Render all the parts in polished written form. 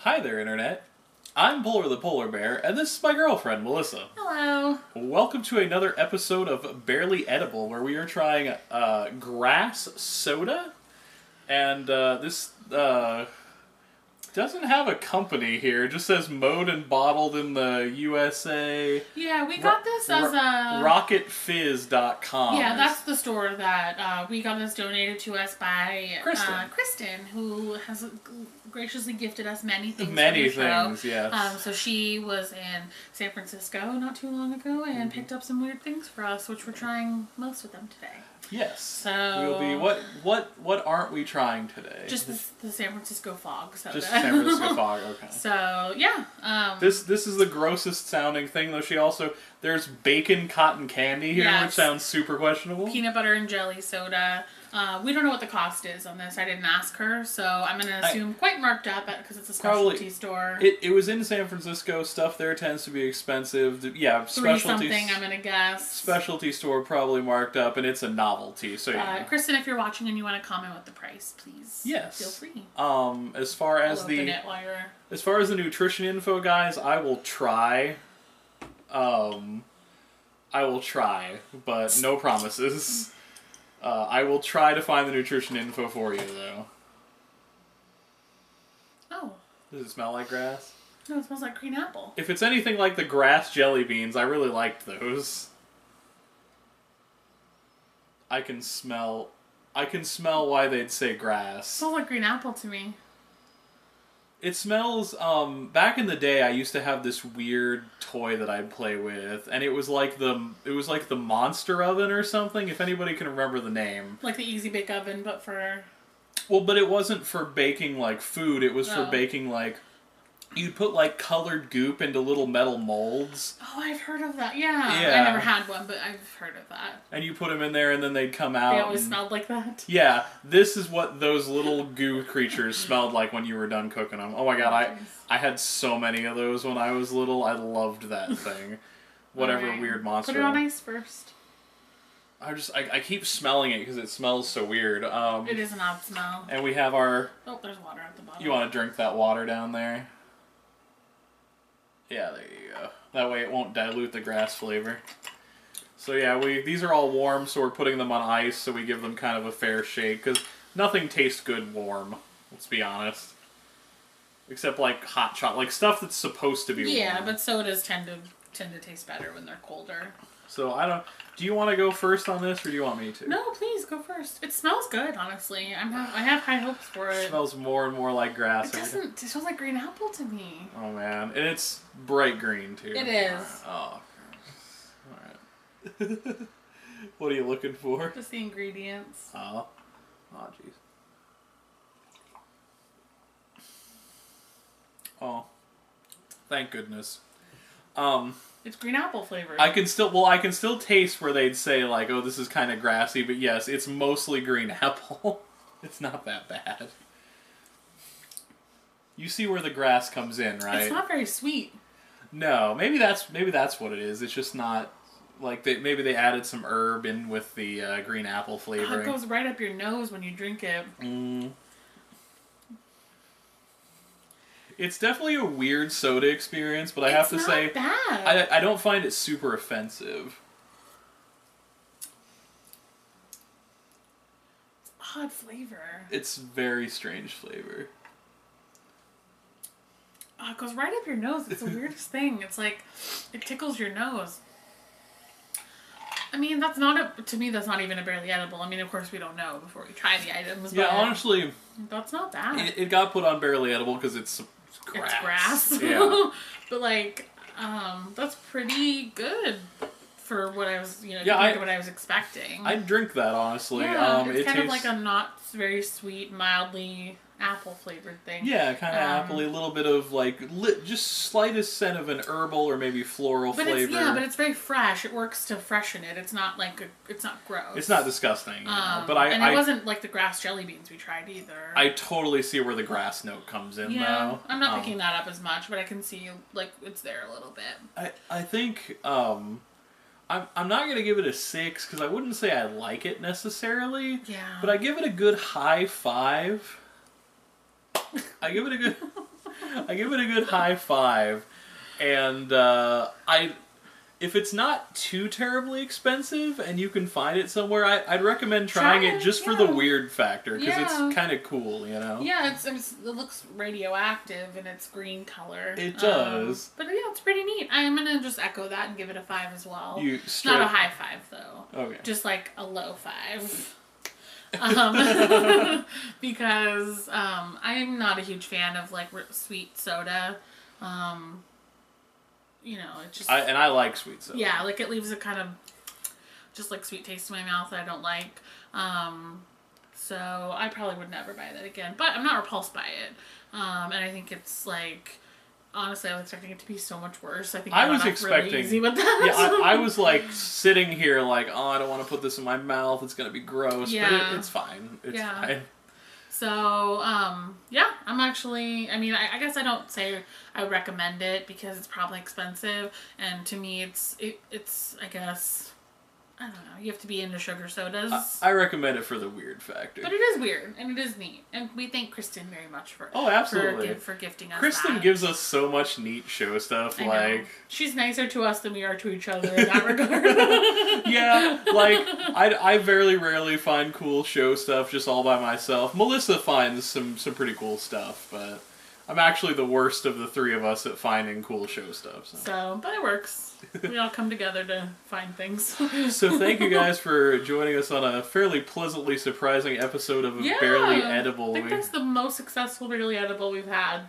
Hi there, Internet. I'm Polar the Polar Bear, and this is my girlfriend, Melissa. Hello. Welcome to another episode of Barely Edible, where we are trying grass soda. And this doesn't have a company here. It just says mowed and bottled in the USA. Yeah, we got this as a... RocketFizz.com. Yeah, that's the store that we got this donated to us by Kristen, who has graciously gifted us many things. Many for the things, show. yes. So she was in San Francisco not too long ago and picked up some weird things for us, which we're trying most of them today. Yes. So we'll be what aren't we trying today? Just the San Francisco fog soda. Just San Francisco fog, okay. So yeah. This is the grossest sounding thing though. There's bacon cotton candy here, yes. which sounds super questionable. Peanut butter and jelly soda. We don't know what the cost is on this. I didn't ask her, so I'm going to assume quite marked up because it's a specialty store. It was in San Francisco. Stuff there tends to be expensive. Yeah, specialty $3 something, I'm going to guess. Specialty store probably marked up, and it's a novelty. So yeah. Kristen, if you're watching and you want to comment with the price, please. Yes. Feel free. As far as the nutrition info, guys, I will try. But no promises. I will try to find the nutrition info for you, though. Oh. Does it smell like grass? No, it smells like green apple. If it's anything like the grass jelly beans, I really liked those. I can smell why they'd say grass. It smells like green apple to me. It smells, back in the day I used to have this weird toy that I'd play with, and it was like the Monster Oven or something, if anybody can remember the name. Like the Easy Bake Oven, but for... Well, but it wasn't for baking, like, food, it was for baking, like... You'd put, like, colored goop into little metal molds. Oh, I've heard of that, yeah. I never had one, but I've heard of that. And you put them in there, and then they'd come out. They always smelled like that? Yeah, this is what those little goo creatures smelled like when you were done cooking them. Oh my god, I had so many of those when I was little. I loved that thing. Whatever weird monster. Put it on ice first. I keep smelling it because it smells so weird. It is an odd smell. And we have our... Oh, there's water at the bottom. You want to drink that water down there? Yeah, there you go. That way it won't dilute the grass flavor. So yeah, these are all warm, so we're putting them on ice so we give them kind of a fair shake, because nothing tastes good warm, let's be honest. Except like hot chocolate, like stuff that's supposed to be warm. Yeah, but sodas tend to taste better when they're colder. So do you want to go first on this, or do you want me to? No, please, go first. It smells good, honestly. I have high hopes for it. It smells more and more like grass. It doesn't. It smells like green apple to me. Oh man, and it's bright green too. It is. Oh. Alright. What are you looking for? Just the ingredients. Oh. Oh, jeez. Oh. Thank goodness. It's green apple flavored. I can still taste where they'd say, like, oh, this is kind of grassy, but yes, it's mostly green apple. It's not that bad. You see where the grass comes in, right? It's not very sweet. No, maybe that's what it is. It's just not, like, maybe they added some herb in with the green apple flavoring. It goes right up your nose when you drink it. It's definitely a weird soda experience, but I have to say, bad. I don't find it super offensive. It's odd flavor. It's very strange flavor. Oh, it goes right up your nose. It's the weirdest thing. It's like, it tickles your nose. I mean, to me, that's not even a barely edible. I mean, of course, we don't know before we try the items. Yeah, but honestly, that's not bad. It got put on barely edible because it's grass. It's grass. Yeah. But like, that's pretty good for what I was, what I was expecting. I'd drink that, honestly. Yeah, it's kind of like a not very sweet, mildly apple flavored thing. Yeah, kind of appley, a little bit of like just slightest scent of an herbal or maybe floral flavor. But it's very fresh. It works to freshen it. It's not like it's not gross. It's not disgusting. But it wasn't like the grass jelly beans we tried either. I totally see where the grass note comes in. Though. I'm not picking that up as much, but I can see like it's there a little bit. I think I'm not gonna give it a 6 because I wouldn't say I like it necessarily. Yeah. But I give it a good high 5. I give it a good. I give it a good high 5. And if it's not too terribly expensive and you can find it somewhere, I'd recommend trying it just for the weird factor, because it's kind of cool, you know? Yeah, it looks radioactive and it's green color. It does. But yeah, it's pretty neat. I'm going to just echo that and give it a 5 as well. Not a high 5, though. Okay. Just like a low 5. Because I'm not a huge fan of like sweet soda. You know, it just... And I like sweet soda. Yeah, like it leaves a kind of just like sweet taste in my mouth that I don't like. So I probably would never buy that again. But I'm not repulsed by it. And I think it's like... Honestly, I was expecting it to be so much worse. I think I was expecting really easy with that. Yeah, I was like sitting here like, oh, I don't want to put this in my mouth. It's gonna be gross. Yeah. But it's fine. It's fine. So, yeah, I'm actually, I mean, I guess I don't say I would recommend it because it's probably expensive, and to me it's, I guess, I don't know, you have to be into sugar sodas. I recommend it for the weird factor. But it is weird, and it is neat, and we thank Kristen very much for absolutely for gifting us Kristen that. gives us so much neat show stuff, like... She's nicer to us than we are to each other in that regard. Yeah, like, I very rarely find cool show stuff just all by myself. Melissa finds some pretty cool stuff, but I'm actually the worst of the three of us at finding cool show stuff. So but it works. We all come together to find things. So thank you guys for joining us on a fairly pleasantly surprising episode of Barely Edible. I think that's the most successful Barely Edible we've had.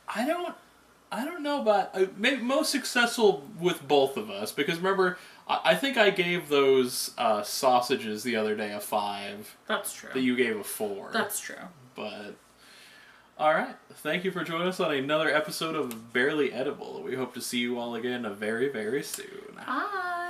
I don't know about... maybe most successful with both of us, because remember, I think I gave those sausages the other day a 5. That's true. That you gave a 4. That's true. But... Alright, thank you for joining us on another episode of Barely Edible. We hope to see you all again very, very soon. Bye!